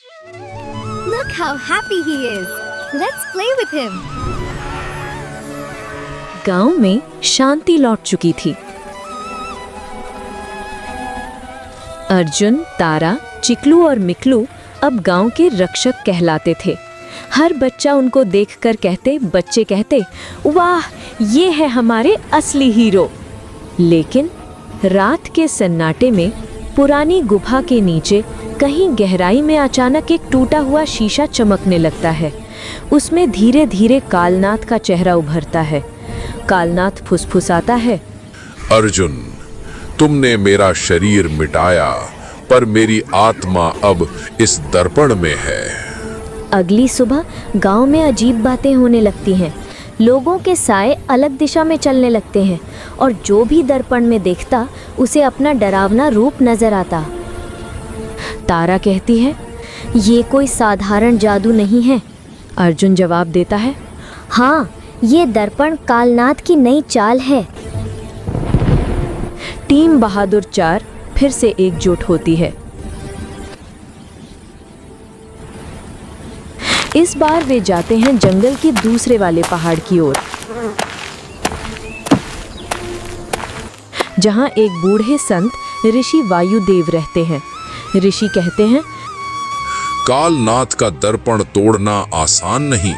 Look how happy he is. Let's play with him. गांव में शांति लौट चुकी थी। अर्जुन, तारा, चिकलू और मिकलू अब गांव के रक्षक कहलाते थे। हर बच्चा उनको देखकर बच्चे कहते, वाह, ये है हमारे असली हीरो। लेकिन रात के सन्नाटे में पुरानी गुफा के नीचे कहीं गहराई में अचानक एक टूटा हुआ शीशा चमकने लगता है। उसमें धीरे धीरे कालनाथ का चेहरा उभरता है। कालनाथ फुसफुसाता है, अर्जुन, तुमने मेरा शरीर मिटाया, पर मेरी आत्मा अब इस दर्पण में है। अगली सुबह गांव में अजीब बातें होने लगती हैं। लोगों के साए अलग दिशा में चलने लगते हैं और जो भी दर्पण में देखता उसे अपना डरावना रूप नजर आता। तारा कहती है, ये कोई साधारण जादू नहीं है। अर्जुन जवाब देता है, हाँ, ये दर्पण कालनाथ की नई चाल है। टीम बहादुर 4 फिर से एकजुट होती है। इस बार वे जाते हैं जंगल के दूसरे वाले पहाड़ की ओर, जहां एक बूढ़े संत ऋषि वायुदेव रहते हैं। ऋषि कहते हैं, कालनाथ का दर्पण तोड़ना आसान नहीं।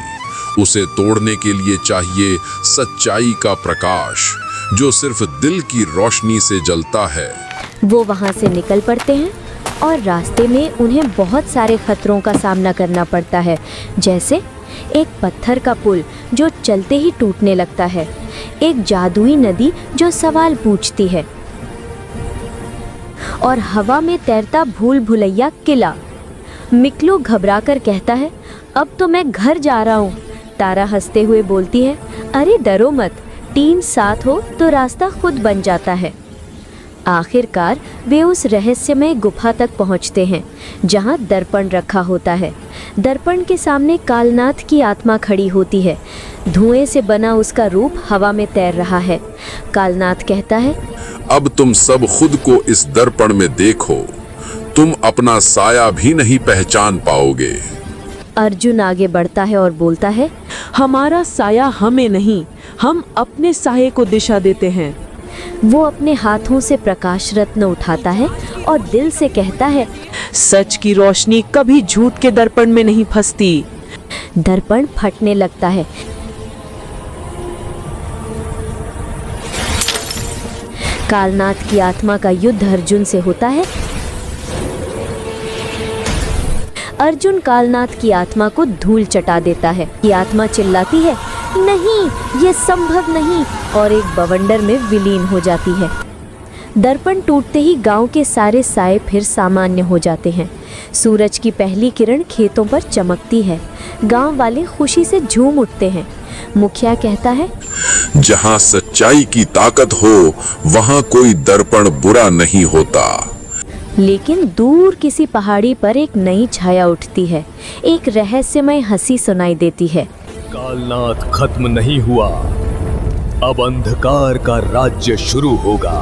उसे तोड़ने के लिए चाहिए सच्चाई का प्रकाश, जो सिर्फ दिल की रोशनी से जलता है। वो वहां से निकल पड़ते हैं और रास्ते में उन्हें बहुत सारे खतरों का सामना करना पड़ता है, जैसे एक पत्थर का पुल जो चलते ही टूटने लगता है, एक जादुई नदी जो सवाल पूछती है, और हवा में तैरता भूल भुलैया किला। मिकलू घबराकर कहता है, अब तो मैं घर जा रहा हूँ। तारा हंसते हुए बोलती है, अरे डरो मत, टीम साथ हो तो रास्ता खुद बन जाता है। आखिरकार वे उस रहस्यमय गुफा तक पहुंचते हैं, जहां दर्पण रखा होता है। दर्पण के सामने कालनाथ की आत्मा खड़ी होती है। धुएं से बना उसका रूप हवा में तैर रहा है। कालनाथ कहता है, अब तुम सब खुद को इस दर्पण में देखो, तुम अपना साया भी नहीं पहचान पाओगे। अर्जुन आगे बढ़ता है और बोलता है, हमारा साया हमें नहीं, हम अपने साये को दिशा देते हैं। वो अपने हाथों से प्रकाश रत्न उठाता है और दिल से कहता है, सच की रोशनी कभी झूठ के दर्पण में नहीं फंसती। दर्पण फटने लगता है। कालनाथ की आत्मा का युद्ध अर्जुन से होता है। अर्जुन कालनाथ की आत्मा को धूल चटा देता है। ये आत्मा चिल्लाती है, नहीं, ये संभव नहीं, और एक बवंडर में विलीन हो जाती है। दर्पण टूटते ही गांव के सारे साए फिर सामान्य हो जाते हैं। सूरज की पहली किरण खेतों पर चमकती है। गांव वाले खुशी से झूम उठते हैं। मुखिया कहता है, जहां सच्चाई की ताकत हो, वहां कोई दर्पण बुरा नहीं होता। लेकिन दूर किसी पहाड़ी पर एक नई छाया उठती है। एक रहस्यमय हंसी सुनाई देती है। कालनाथ खत्म नहीं हुआ, अब अंधकार का राज्य शुरू होगा।